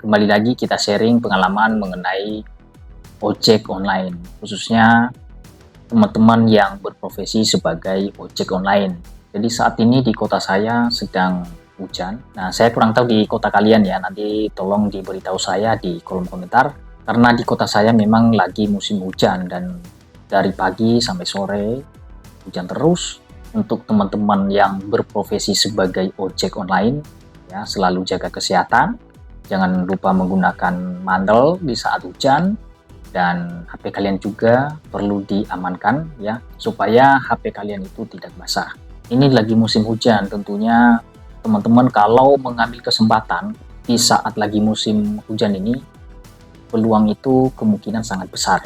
kembali lagi kita sharing pengalaman mengenai ojek online, khususnya teman-teman yang berprofesi sebagai ojek online. Jadi saat ini di kota saya sedang hujan. Nah, saya kurang tahu di kota kalian ya, nanti tolong diberitahu saya di kolom komentar. Karena di kota saya memang lagi musim hujan dan dari pagi sampai sore hujan terus. Untuk teman-teman yang berprofesi sebagai ojek online, ya selalu jaga kesehatan, jangan lupa menggunakan mantel di saat hujan, dan HP kalian juga perlu diamankan ya, supaya HP kalian itu tidak basah. Ini lagi musim hujan, tentunya teman-teman kalau mengambil kesempatan di saat lagi musim hujan ini, peluang itu kemungkinan sangat besar.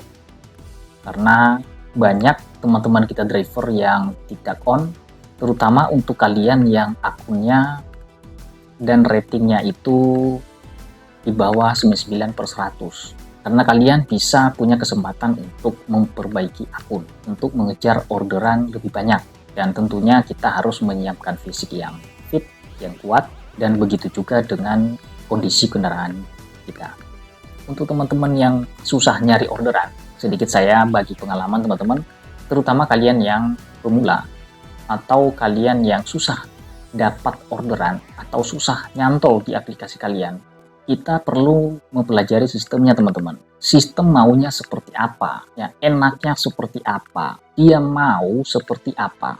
Karena banyak teman-teman kita driver yang tidak on, terutama untuk kalian yang akunnya dan ratingnya itu di bawah 99/100. Karena kalian bisa punya kesempatan untuk memperbaiki akun, untuk mengejar orderan lebih banyak. Dan tentunya kita harus menyiapkan fisik yang fit, yang kuat, dan begitu juga dengan kondisi kendaraan kita. Untuk teman-teman yang susah nyari orderan, sedikit saya bagi pengalaman teman-teman, terutama kalian yang pemula atau kalian yang susah dapat orderan atau susah nyantol di aplikasi kalian. Kita perlu mempelajari sistemnya teman-teman. Sistem maunya seperti apa, ya, enaknya seperti apa, dia mau seperti apa.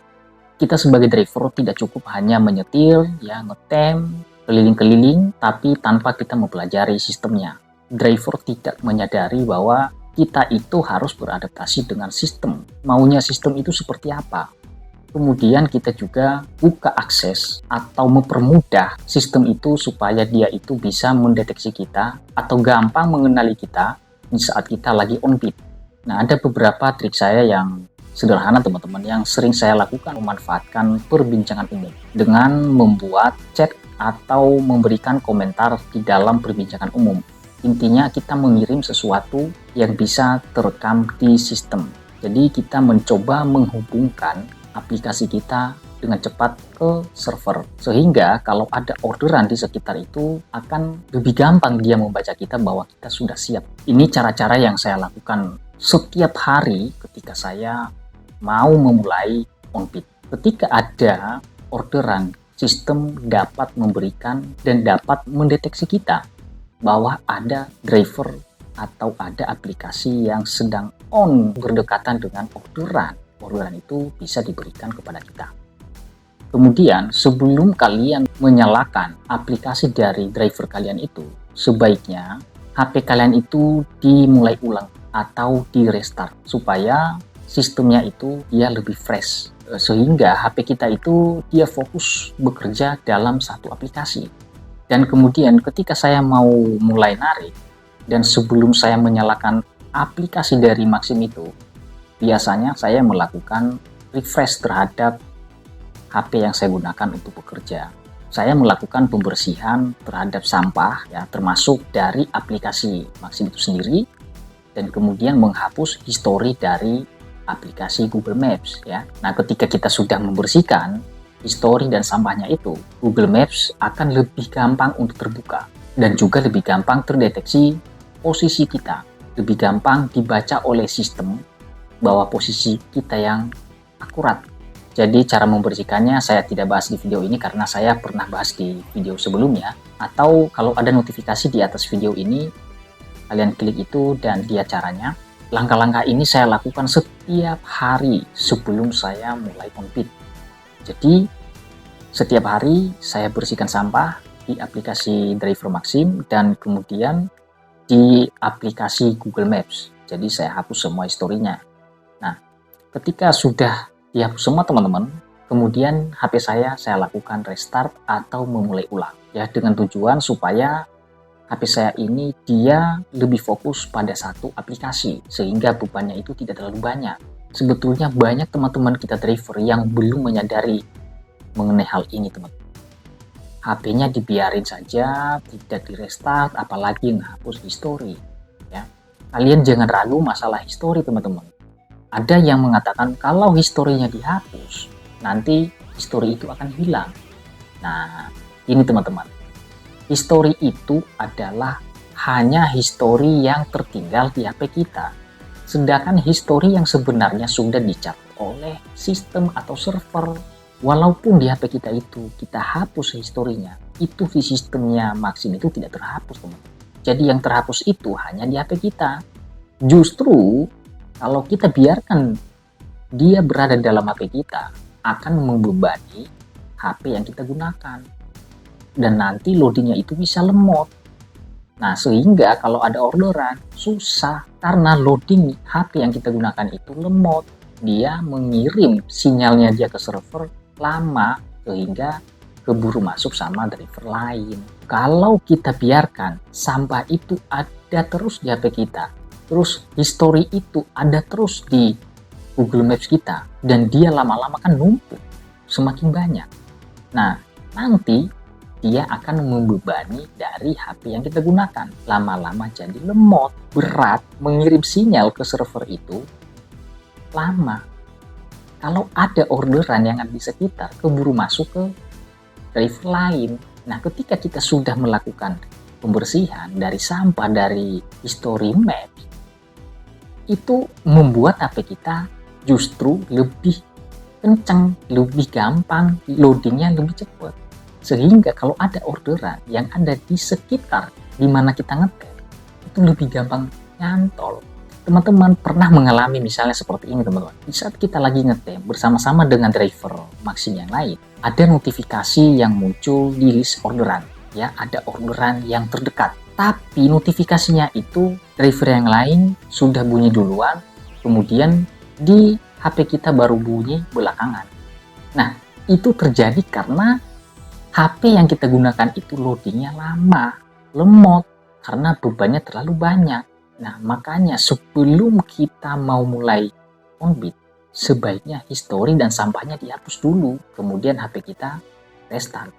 Kita sebagai driver tidak cukup hanya menyetir, ya, ngetem, keliling-keliling, tapi tanpa kita mempelajari sistemnya. Driver tidak menyadari bahwa kita itu harus beradaptasi dengan sistem. Maunya sistem itu seperti apa. Kemudian kita juga buka akses atau mempermudah sistem itu supaya dia itu bisa mendeteksi kita atau gampang mengenali kita di saat kita lagi on beat. Nah, ada beberapa trik saya yang sederhana teman-teman yang sering saya lakukan memanfaatkan perbincangan umum dengan membuat chat atau memberikan komentar di dalam perbincangan umum. Intinya kita mengirim sesuatu yang bisa terekam di sistem. Jadi kita mencoba menghubungkan aplikasi kita dengan cepat ke server. Sehingga kalau ada orderan di sekitar itu akan lebih gampang dia membaca kita bahwa kita sudah siap. Ini cara-cara yang saya lakukan setiap hari ketika saya mau memulai on beat. Ketika ada orderan, sistem dapat memberikan dan dapat mendeteksi kita bahwa ada driver atau ada aplikasi yang sedang on berdekatan dengan orderan. Orderan itu bisa diberikan kepada kita. Kemudian sebelum kalian menyalakan aplikasi dari driver kalian itu, sebaiknya HP kalian itu dimulai ulang atau di restart supaya sistemnya itu dia lebih fresh, sehingga HP kita itu dia fokus bekerja dalam satu aplikasi. Dan kemudian ketika saya mau mulai narik dan sebelum saya menyalakan aplikasi dari Maxim itu, biasanya saya melakukan refresh terhadap HP yang saya gunakan untuk bekerja. Saya melakukan pembersihan terhadap sampah ya, termasuk dari aplikasi Maxim itu sendiri, dan kemudian menghapus histori dari aplikasi Google Maps ya. Nah, ketika kita sudah membersihkan histori dan sampahnya itu, Google Maps akan lebih gampang untuk terbuka dan juga lebih gampang terdeteksi posisi kita, lebih gampang dibaca oleh sistem bahwa posisi kita yang akurat. Jadi cara membersihkannya saya tidak bahas di video ini karena saya pernah bahas di video sebelumnya, atau kalau ada notifikasi di atas video ini kalian klik itu dan dia caranya. Langkah-langkah ini saya lakukan setiap hari sebelum saya mulai on beat. Jadi setiap hari saya bersihkan sampah di aplikasi driver Maxim dan kemudian di aplikasi Google Maps. Jadi saya hapus semua historinya. Nah, ketika sudah dihapus semua teman-teman, kemudian HP saya lakukan restart atau memulai ulang. Ya, dengan tujuan supaya HP saya ini dia lebih fokus pada satu aplikasi sehingga bebannya itu tidak terlalu banyak. Sebetulnya banyak teman-teman kita driver yang belum menyadari mengenai hal ini teman-teman. HP-nya dibiarin saja, tidak di-restart, apalagi menghapus histori. Ya. Kalian jangan ragu masalah histori teman-teman. Ada yang mengatakan kalau historinya dihapus, nanti histori itu akan hilang. Nah, ini teman-teman. History itu adalah hanya history yang tertinggal di HP kita. Sedangkan history yang sebenarnya sudah dicatat oleh sistem atau server. Walaupun di HP kita itu kita hapus historinya, itu di sistemnya Maxim itu tidak terhapus, teman-teman. Jadi yang terhapus itu hanya di HP kita. Justru kalau kita biarkan dia berada dalam HP kita, akan membebani HP yang kita gunakan. Dan nanti loadingnya itu bisa lemot. Nah, sehingga kalau ada orderan, susah. Karena loading HP yang kita gunakan itu lemot. Dia mengirim sinyalnya dia ke server lama, sehingga keburu masuk sama driver lain. Kalau kita biarkan sampah itu ada terus di HP kita, terus history itu ada terus di Google Maps kita, dan dia lama-lama kan numpuk semakin banyak. Nah, nanti dia akan membebani dari HP yang kita gunakan. Lama-lama jadi lemot, berat, mengirim sinyal ke server itu lama. Kalau ada orderan yang ada di sekitar, keburu masuk ke driver lain. Nah, ketika kita sudah melakukan pembersihan dari sampah dari history map, itu membuat HP kita justru lebih kencang, lebih gampang, loadingnya lebih cepat. Sehingga kalau ada orderan yang ada di sekitar di mana kita ngetem, itu lebih gampang nyantol. Teman-teman pernah mengalami misalnya seperti ini, teman-teman. Di saat kita lagi ngetem bersama-sama dengan driver Maxim yang lain, ada notifikasi yang muncul di list orderan. Ya, ada orderan yang terdekat. Tapi notifikasinya itu driver yang lain sudah bunyi duluan, kemudian di HP kita baru bunyi belakangan. Nah, itu terjadi karena HP yang kita gunakan itu loadingnya lama, lemot, karena bebannya terlalu banyak. Nah, makanya sebelum kita mau mulai on-bit, sebaiknya history dan sampahnya dihapus dulu, kemudian HP kita restart.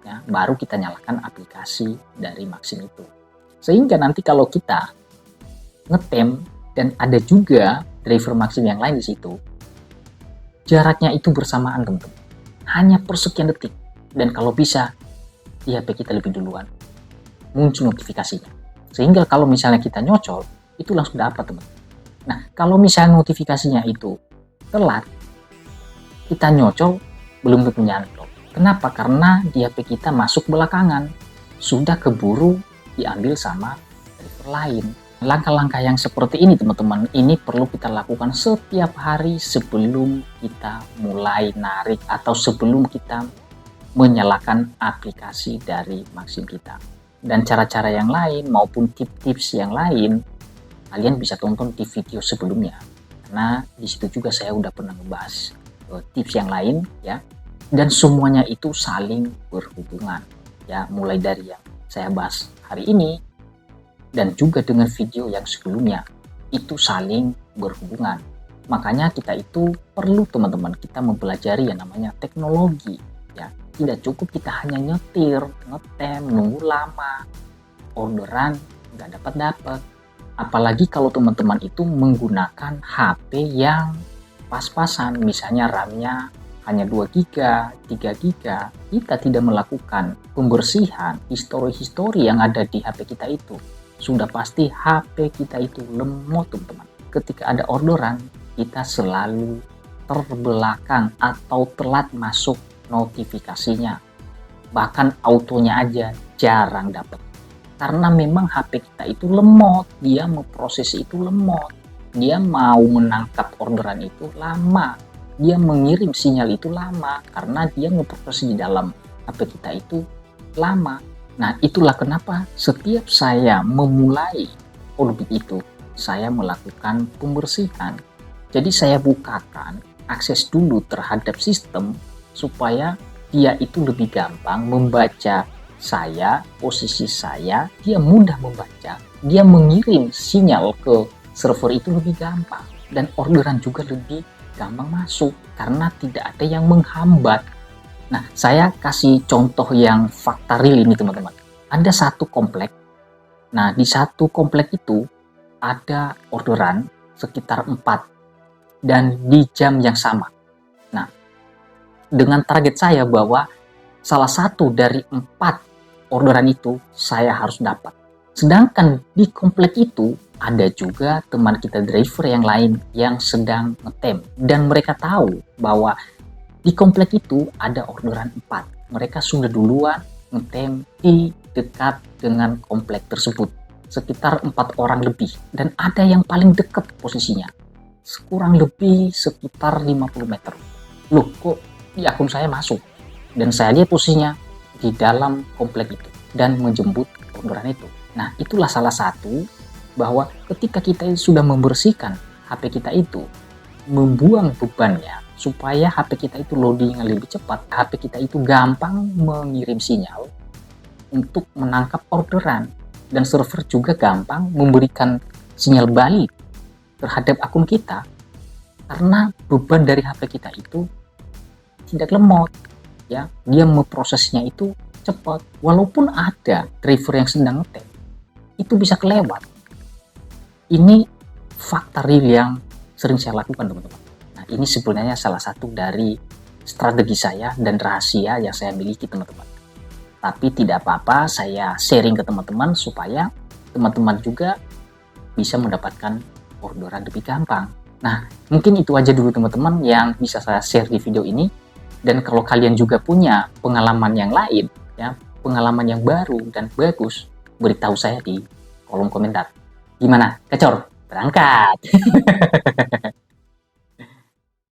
Ya, baru kita nyalakan aplikasi dari Maxim itu. Sehingga nanti kalau kita ngetem dan ada juga driver Maxim yang lain di situ, jaraknya itu bersamaan, teman-teman. Hanya per sekian detik. Dan kalau bisa, di HP kita lebih duluan muncul notifikasinya. Sehingga kalau misalnya kita nyocol, itu langsung dapat, teman. Nah, kalau misalnya notifikasinya itu telat, kita nyocol belum tentu nyantol. Kenapa? Karena di HP kita masuk belakangan, sudah keburu diambil sama driver lain. Langkah-langkah yang seperti ini, teman-teman, ini perlu kita lakukan setiap hari sebelum kita mulai narik atau sebelum kita menyalakan aplikasi dari Maxim kita. Dan cara-cara yang lain maupun tips-tips yang lain, kalian bisa tonton di video sebelumnya. Karena di situ juga saya udah pernah membahas tips yang lain, ya. Dan semuanya itu saling berhubungan, ya. Mulai dari yang saya bahas hari ini dan juga dengan video yang sebelumnya, itu saling berhubungan. Makanya kita itu perlu, teman-teman, kita mempelajari yang namanya teknologi, ya. Tidak cukup kita hanya nyetir, ngetem, nunggu lama, orderan nggak dapat. Apalagi kalau teman-teman itu menggunakan HP yang pas-pasan, misalnya RAM-nya hanya 2 GB, 3 GB, kita tidak melakukan pembersihan histori-histori yang ada di HP kita itu, sudah pasti HP kita itu lemot, teman-teman. Ketika ada orderan, kita selalu terbelakang atau telat masuk notifikasinya, bahkan autonya aja jarang dapat, karena memang HP kita itu lemot, dia mau proses itu lemot, dia mau menangkap orderan itu lama, dia mengirim sinyal itu lama, karena dia ngeproses di dalam HP kita itu lama. Nah, itulah kenapa setiap saya memulai on-bit itu, saya melakukan pembersihan. Jadi saya bukakan akses dulu terhadap sistem supaya dia itu lebih gampang membaca saya, posisi saya, dia mudah membaca, dia mengirim sinyal ke server itu lebih gampang, dan orderan juga lebih gampang masuk karena tidak ada yang menghambat. Nah, saya kasih contoh yang fakta real ini, teman-teman. Ada satu komplek, nah di satu komplek itu ada orderan sekitar 4 dan di jam yang sama. Nah, dengan target saya bahwa salah satu dari 4 orderan itu saya harus dapat. Sedangkan di komplek itu ada juga teman kita driver yang lain yang sedang ngetem, dan mereka tahu bahwa di komplek itu ada orderan 4. Mereka sudah duluan ngetem di dekat dengan komplek tersebut, sekitar 4 orang lebih, dan ada yang paling dekat posisinya, kurang lebih sekitar 50 meter. Loh, kok di akun saya masuk? Dan saya lihat posisinya di dalam komplek itu dan menjemput orderan itu. Nah, itulah salah satu bahwa ketika kita sudah membersihkan HP kita itu, membuang bebannya supaya HP kita itu loading lebih cepat, HP kita itu gampang mengirim sinyal untuk menangkap orderan, dan server juga gampang memberikan sinyal balik terhadap akun kita, karena beban dari HP kita itu tidak lemot, ya, dia memprosesnya itu cepat. Walaupun ada driver yang sedang ngetem, itu bisa kelewat. Ini fakta real yang sering saya lakukan, teman-teman. Nah, ini sebenarnya salah satu dari strategi saya dan rahasia yang saya miliki, teman-teman. Tapi tidak apa-apa, saya sharing ke teman-teman supaya teman-teman juga bisa mendapatkan orderan lebih gampang. Nah, mungkin itu aja dulu, teman-teman, yang bisa saya share di video ini. Dan kalau kalian juga punya pengalaman yang lain, ya, pengalaman yang baru dan bagus, beritahu saya di kolom komentar. Gimana? Gacor? Berangkat!